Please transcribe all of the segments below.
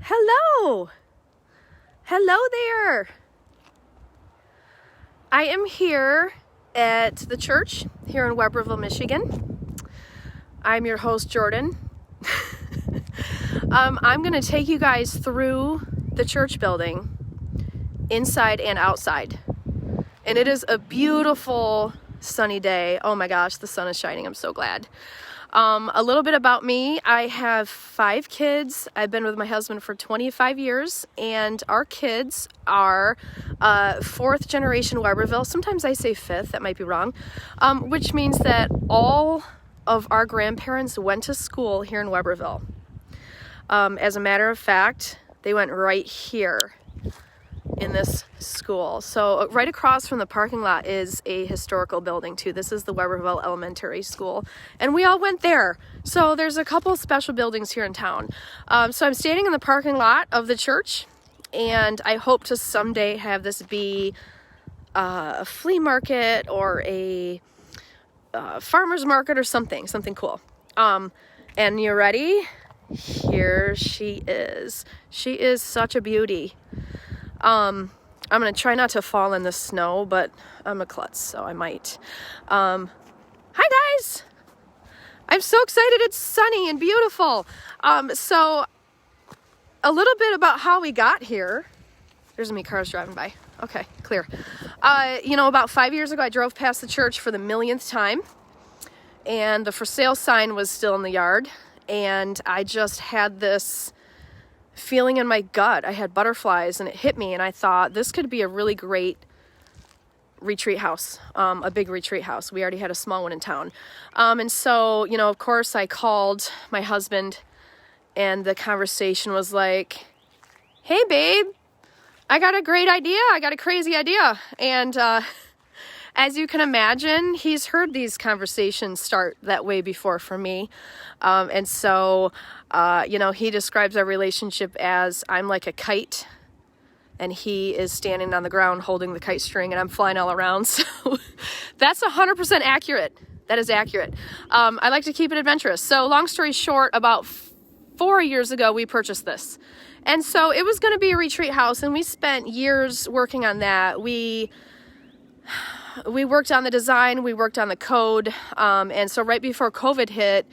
Hello. Hello there. I am here at the church here in Weberville, Michigan. I'm your host, Jordan. I'm going to take you guys through the church building, inside and outside. And it is a beautiful sunny day. Oh my gosh, the sun is shining. I'm so glad. A little bit about me. I have 5 kids. I've been with my husband for 25 years, and our kids are 4th generation Weberville. Sometimes I say 5th, that might be wrong, which means that all of our grandparents went to school here in Weberville. As a matter of fact, they went right here in this school. So right across from the parking lot is a historical building too. This is the Weberville Elementary School, and we all went there. So there's a couple special buildings here in town. So I'm standing in the parking lot of the church, and I hope to someday have this be a flea market or a farmer's market or something cool. And you ready? Here she is. She is such a beauty. I'm going to try not to fall in the snow, but I'm a klutz, so I might. Hi guys! I'm so excited. It's sunny and beautiful. So a little bit about how we got here. There's many cars driving by. Okay, clear. About 5 years ago, I drove past the church for the millionth time, and the for sale sign was still in the yard, and I just had this feeling in my gut. I had butterflies, and it hit me, and I thought this could be a really great retreat house, a big retreat house. We already had a small one in town. And so, of course, I called my husband, and the conversation was like, hey, babe, I got a great idea. I got a crazy idea. And as you can imagine, he's heard these conversations start that way before for me. And so, he describes our relationship as I'm like a kite, and he is standing on the ground holding the kite string, and I'm flying all around. So that's 100% accurate. That is accurate. I like to keep it adventurous. So long story short, about 4 years ago, we purchased this. And so it was going to be a retreat house, and we spent years working on that. We worked on the design, we worked on the code, and so right before COVID hit,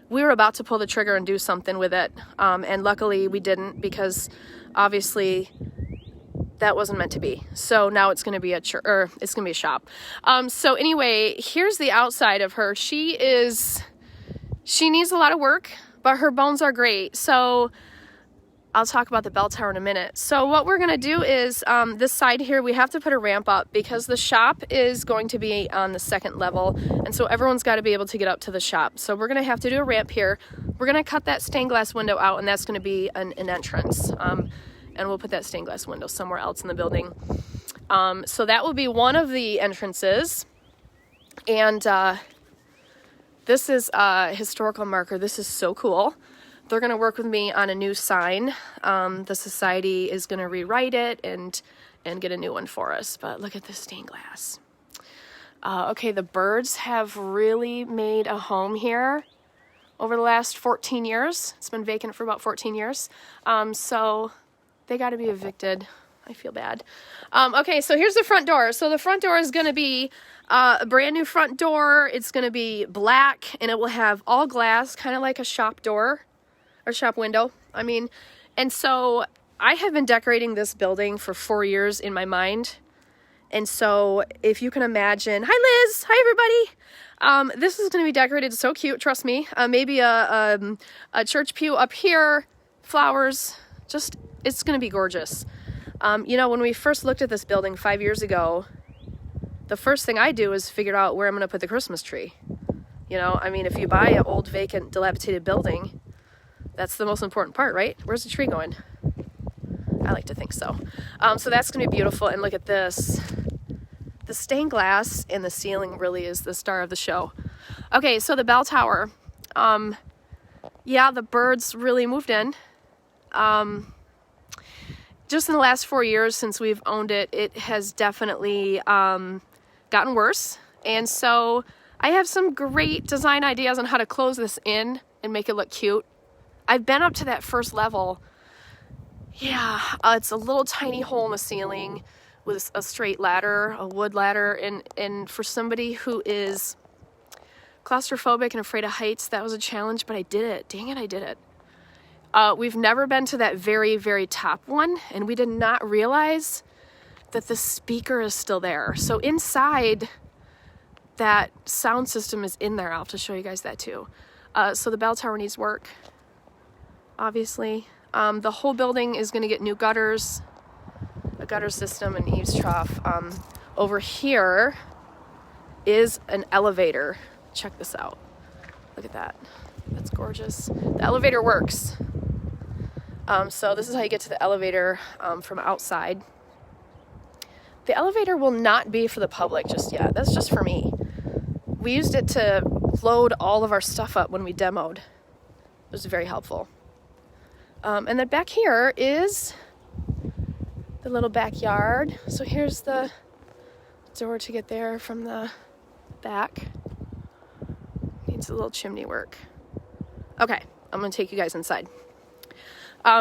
we were about to pull the trigger and do something with it, and luckily we didn't, because obviously that wasn't meant to be. So now it's going to be it's going to be a shop. So anyway, here's the outside of her. She needs a lot of work, but her bones are great. So I'll talk about the bell tower in a minute. So what we're going to do is this side here, we have to put a ramp up because the shop is going to be on the 2nd level. And so everyone's got to be able to get up to the shop. So we're going to have to do a ramp here. We're going to cut that stained glass window out, and that's going to be an entrance. And we'll put that stained glass window somewhere else in the building. So that will be one of the entrances. And this is a historical marker. This is so cool. They're going to work with me on a new sign. The society is going to rewrite it and get a new one for us. But look at this stained glass. Okay, the birds have really made a home here over the last 14 years. It's been vacant for about 14 years. So they got to be evicted. I feel bad. Okay, so here's the front door. So the front door is going to be a brand new front door. It's going to be black, and it will have all glass, kind of like a shop door. Or shop window, and so I have been decorating this building for 4 years in my mind, and so if you can imagine, hi Liz, hi everybody, this is going to be decorated so cute, trust me, maybe a church pew up here, flowers, it's going to be gorgeous. When we first looked at this building 5 years ago, the first thing I do is figure out where I'm going to put the Christmas tree. If you buy an old, vacant, dilapidated building, that's the most important part, right? Where's the tree going? I like to think so. So that's going to be beautiful. And look at this. The stained glass in the ceiling really is the star of the show. Okay, so the bell tower. The birds really moved in. Just in the last 4 years since we've owned it, it has definitely gotten worse. And so I have some great design ideas on how to close this in and make it look cute. I've been up to that first level Yeah, it's a little tiny hole in the ceiling with a straight ladder, a wood ladder, and for somebody who is claustrophobic and afraid of heights, that was a challenge, but I did it. Dang it, I did it. We've never been to that very, very top one, and we did not realize that the speaker is still there. So inside, that sound system is in there. I'll have to show you guys that too. So the bell tower needs work, obviously. The whole building is going to get new gutters, a gutter system, and eaves trough. Over here is an elevator. Check this out. Look at that. That's gorgeous. The elevator works. So this is how you get to the elevator from outside. The elevator will not be for the public just yet. That's just for me. We used it to load all of our stuff up when we demoed. It was very helpful. And then back here is the little backyard. So here's the door to get there from the back. Needs a little chimney work. Okay, I'm gonna take you guys inside.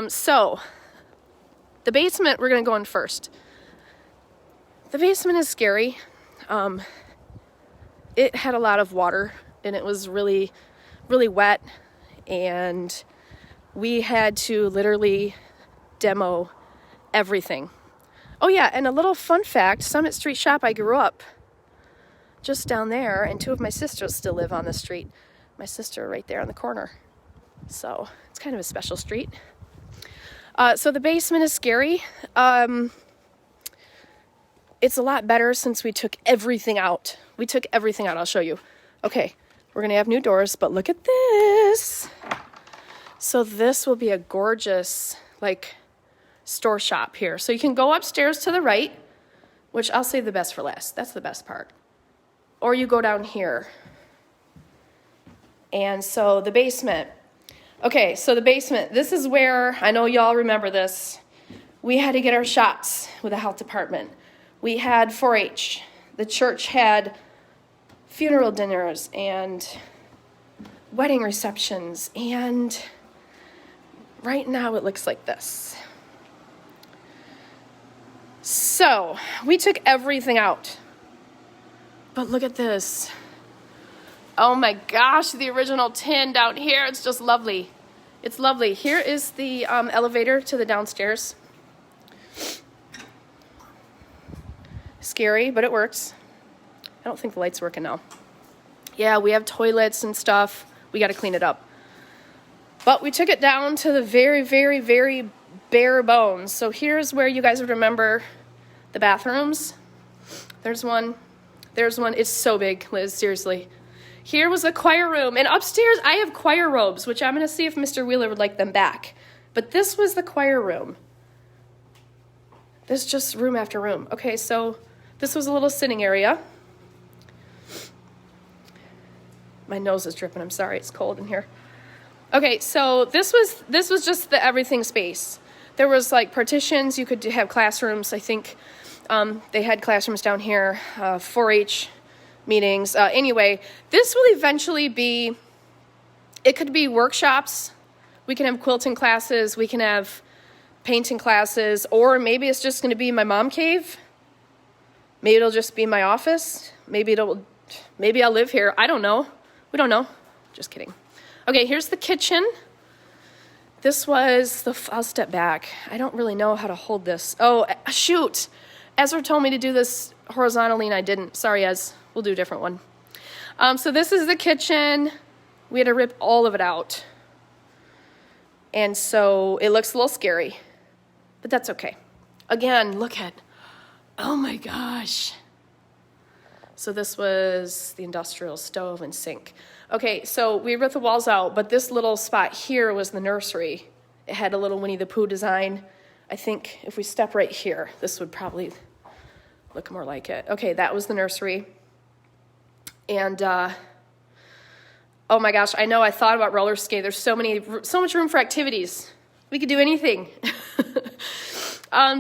So the basement, we're gonna go in first. The basement is scary. It had a lot of water and it was really, really wet, and we had to literally demo everything. Oh yeah, and a little fun fact, Summit Street Shop, I grew up just down there, and two of my sisters still live on the street. My sister right there on the corner. So it's kind of a special street. So the basement is scary. It's a lot better since we took everything out. We took everything out, I'll show you. Okay, we're gonna have new doors, but look at this. So this will be a gorgeous, like, store shop here. So you can go upstairs to the right, which I'll save the best for last. That's the best part. Or you go down here. And so the basement. Okay, so the basement, this is where, I know y'all remember this, we had to get our shots with the health department. We had 4-H. The church had funeral dinners and wedding receptions, and right now it looks like this. So we took everything out, but look at this. Oh my gosh, the original tin down here, it's just lovely. It's lovely. Here is the elevator to the downstairs. Scary, but it works. I don't think the light's working now. Yeah, we have toilets and stuff. We got to clean it up. But we took it down to the very, very, very bare bones. So here's where you guys would remember the bathrooms. There's one. There's one. It's so big, Liz, seriously. Here was a choir room. And upstairs, I have choir robes, which I'm going to see if Mr. Wheeler would like them back. But this was the choir room. There's just room after room. Okay, so this was a little sitting area. My nose is dripping. I'm sorry. It's cold in here. Okay, so this was just the everything space. There was like partitions. You could have classrooms. I think they had classrooms down here, 4-H meetings. Anyway, this will eventually be, it could be workshops. We can have quilting classes. We can have painting classes. Or maybe it's just going to be my mom cave. Maybe it'll just be my office. Maybe I'll live here. I don't know. We don't know. Just kidding. Okay, here's the kitchen. This was I'll step back. I don't really know how to hold this. Oh, shoot. Ezra told me to do this horizontally and I didn't. Sorry, Ez. We'll do a different one. So this is the kitchen. We had to rip all of it out. And so it looks a little scary, but that's okay. Again, look at, oh my gosh. So this was the industrial stove and sink. Okay, so we ripped the walls out, but this little spot here was the nursery. It had a little Winnie the Pooh design. I think if we step right here, this would probably look more like it. Okay, that was the nursery. And, oh my gosh, I know I thought about roller skate. There's so much room for activities. We could do anything.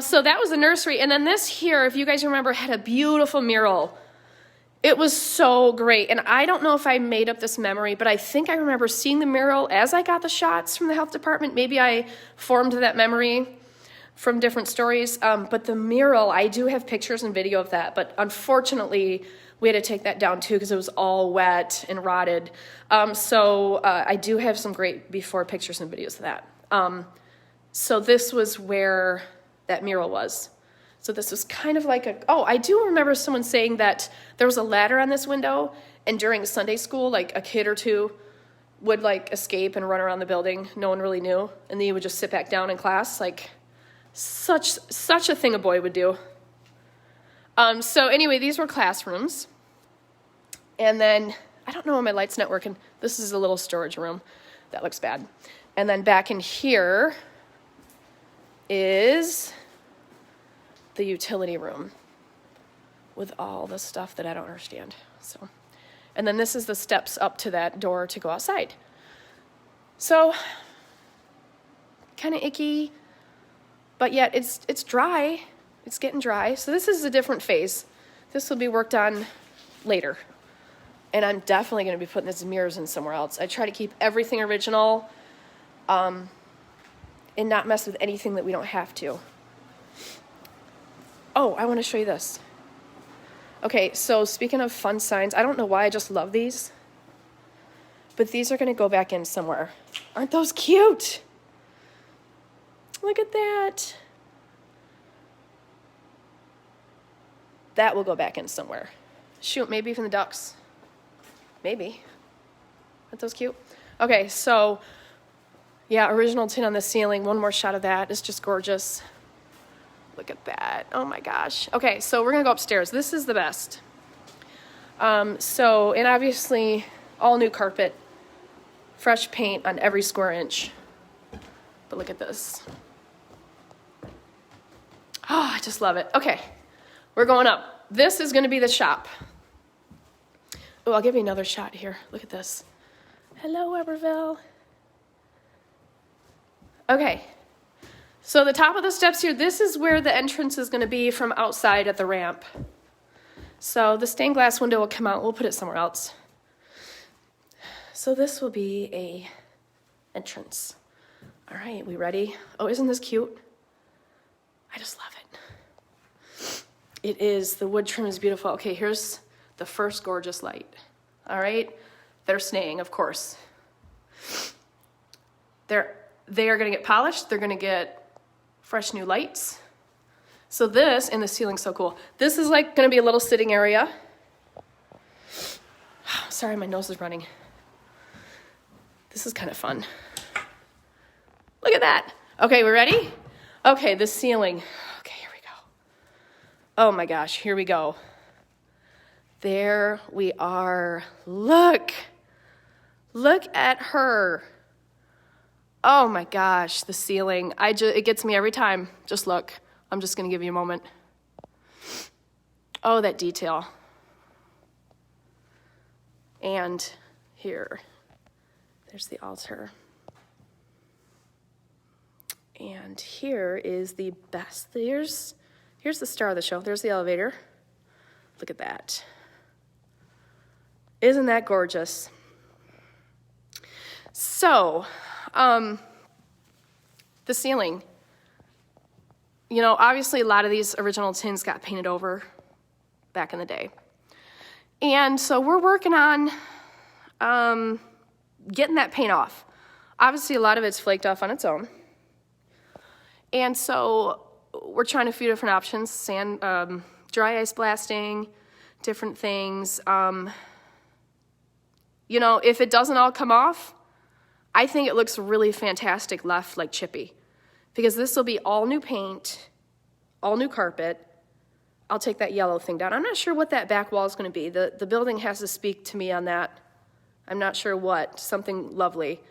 So that was the nursery. And then this here, if you guys remember, had a beautiful mural. It was so great. And I don't know if I made up this memory, but I think I remember seeing the mural as I got the shots from the health department. Maybe I formed that memory. from different stories. But the mural, I do have pictures and video of that, but unfortunately we had to take that down too because it was all wet and rotted. So I do have some great before pictures and videos of that. So this was where that mural was. So this was kind of like I do remember someone saying that there was a ladder on this window, and during Sunday school, like a kid or two would like escape and run around the building. No one really knew. And then you would just sit back down in class. Like such a thing a boy would do. So anyway, these were classrooms. And then, I don't know why my light's not working. This is a little storage room. That looks bad. And then back in here is the utility room with all the stuff that I don't understand. So, and then this is the steps up to that door to go outside. So, kind of icky, but yet it's dry. It's getting dry. So this is a different phase. This will be worked on later. And I'm definitely going to be putting these mirrors in somewhere else. I try to keep everything original and not mess with anything that we don't have to. Oh, I want to show you this. Okay, so speaking of fun signs, I don't know why I just love these, but these are going to go back in somewhere. Aren't those cute? Look at that. That will go back in somewhere. Shoot, maybe even the ducks. Maybe. Aren't those cute? Okay, so yeah, original tin on the ceiling. One more shot of that. It's just gorgeous. Look at that. Oh my gosh. Okay, so we're gonna go upstairs. This is the best. And obviously all new carpet, fresh paint on every square inch. But look at this. Oh, I just love it. Okay, we're going up. This is gonna be the shop. Oh, I'll give you another shot here. Look at this. Hello, Eberville. Okay. So the top of the steps here, this is where the entrance is going to be from outside at the ramp. So the stained glass window will come out. We'll put it somewhere else. So this will be a entrance. All right, we ready? Oh, isn't this cute? I just love it. It is. The wood trim is beautiful. Okay, here's the first gorgeous light. All right, they're staying, of course. They are going to get polished. They're going to get fresh new lights. So this, and the ceiling's so cool. This is like going to be a little sitting area. Sorry, my nose is running. This is kind of fun. Look at that. Okay, we ready? Okay, the ceiling. Okay, here we go. Oh my gosh, here we go. There we are. Look. Look at her. Oh my gosh, the ceiling. It gets me every time. Just look. I'm just going to give you a moment. Oh, that detail. And here, there's the altar. And here is the best. Here's the star of the show. There's the elevator. Look at that. Isn't that gorgeous? So, the ceiling. You know, obviously a lot of these original tins got painted over back in the day. And so we're working on getting that paint off. Obviously a lot of it's flaked off on its own. And so we're trying a few different options, sand, dry ice blasting, different things. You know, if it doesn't all come off, I think it looks really fantastic left like chippy, because this will be all new paint, all new carpet. I'll take that yellow thing down. I'm not sure what that back wall is going to be. The building has to speak to me on that. I'm not sure what, something lovely.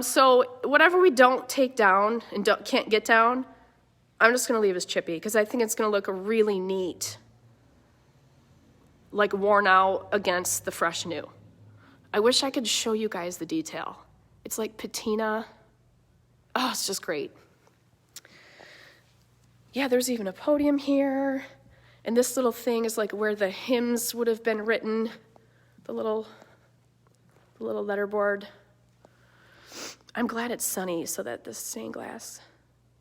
So whatever we don't take down and can't get down, I'm just going to leave as chippy, because I think it's going to look really neat, like worn out against the fresh new. I wish I could show you guys the detail. It's like patina. Oh, it's just great. Yeah, there's even a podium here. And this little thing is like where the hymns would have been written. The little letterboard. I'm glad it's sunny so that the stained glass,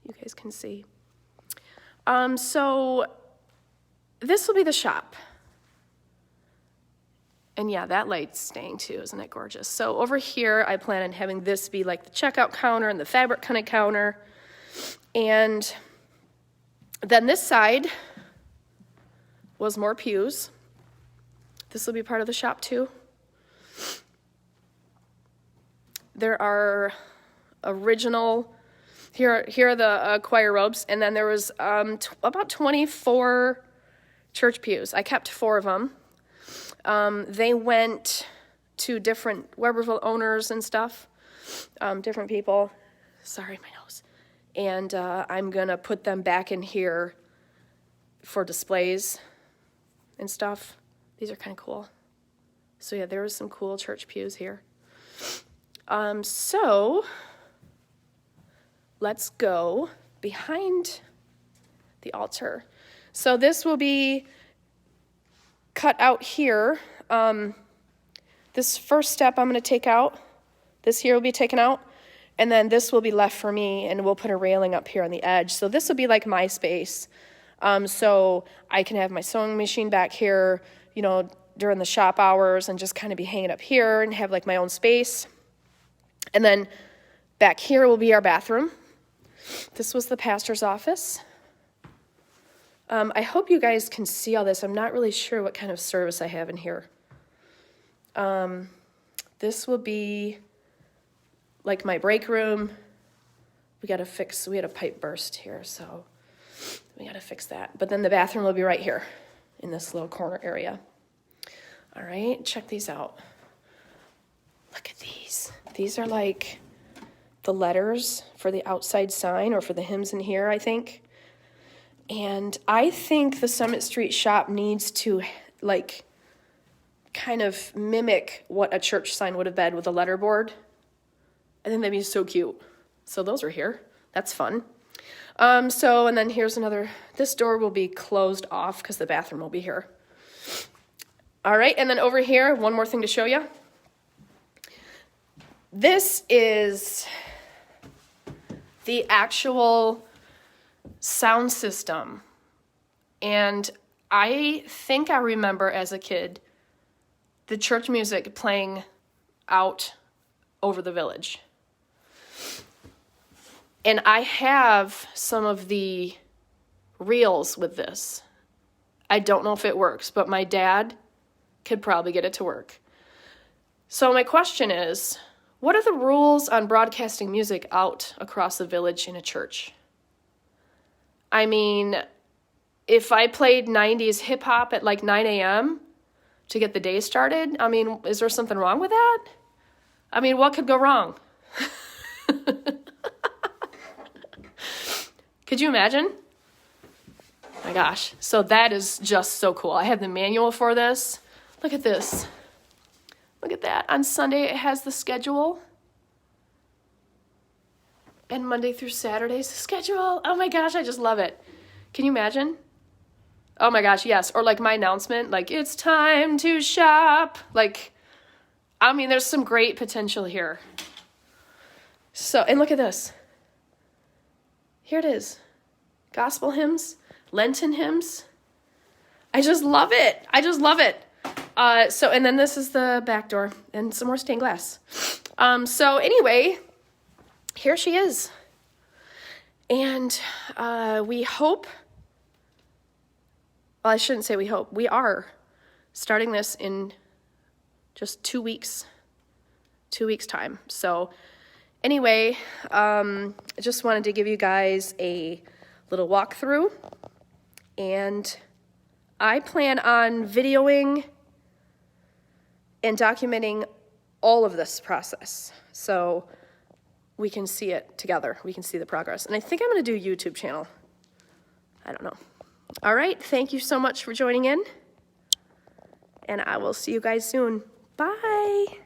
you guys can see. So this will be the shop. And yeah, that light's staying too, isn't it gorgeous? So over here, I plan on having this be like the checkout counter and the fabric kind of counter. And then this side was more pews. This will be part of the shop too. There are original, here are the choir robes, and then there was about 24 church pews. I kept 4 of them. They went to different Weberville owners and stuff, different people. Sorry, my nose. And I'm going to put them back in here for displays and stuff. These are kind of cool. So yeah, there was some cool church pews here. So let's go behind the altar. So this will be cut out here. This first step I'm going to take out. This here will be taken out. And then this will be left for me, and we'll put a railing up here on the edge. So this will be like my space. So I can have my sewing machine back here, you know, during the shop hours, and just kind of be hanging up here and have like my own space. And then back here will be our bathroom. This was the pastor's office. I hope you guys can see all this. I'm not really sure what kind of service I have in here. This will be like my break room. We had a pipe burst here, so we got to fix that. But then the bathroom will be right here in this little corner area. All right, check these out. Look at these. These are like the letters for the outside sign, or for the hymns in here, I think. And I think the Summit Street shop needs to like kind of mimic what a church sign would have been with a letterboard. I think that'd be so cute. So those are here. That's fun. And then here's another, this door will be closed off because the bathroom will be here. All right, and then over here, one more thing to show you. This is the actual sound system. And I think I remember as a kid the church music playing out over the village. And I have some of the reels with this. I don't know if it works, but my dad could probably get it to work. So my question is, what are the rules on broadcasting music out across the village in a church? I mean, if I played 90s hip hop at like 9 a.m. to get the day started, I mean, is there something wrong with that? I mean, what could go wrong? Could you imagine? My gosh. So that is just so cool. I have the manual for this. Look at this. Look at that. On Sunday, it has the schedule. And Monday through Saturday's the schedule. Oh my gosh, I just love it. Can you imagine? Oh my gosh, yes. Or like my announcement, like, it's time to shop. Like, I mean, there's some great potential here. So, and look at this. Here it is. Gospel hymns, Lenten hymns. I just love it. I just love it. And then this is the back door and some more stained glass. So anyway, here she is. And we hope, well, I shouldn't say we hope, we are starting this in just 2 weeks, 2 weeks time. So anyway, I just wanted to give you guys a little walkthrough, and I plan on videoing and documenting all of this process so we can see it together. We can see the progress. And I think I'm going to do a YouTube channel. I don't know. All right. Thank you so much for joining in, and I will see you guys soon. Bye.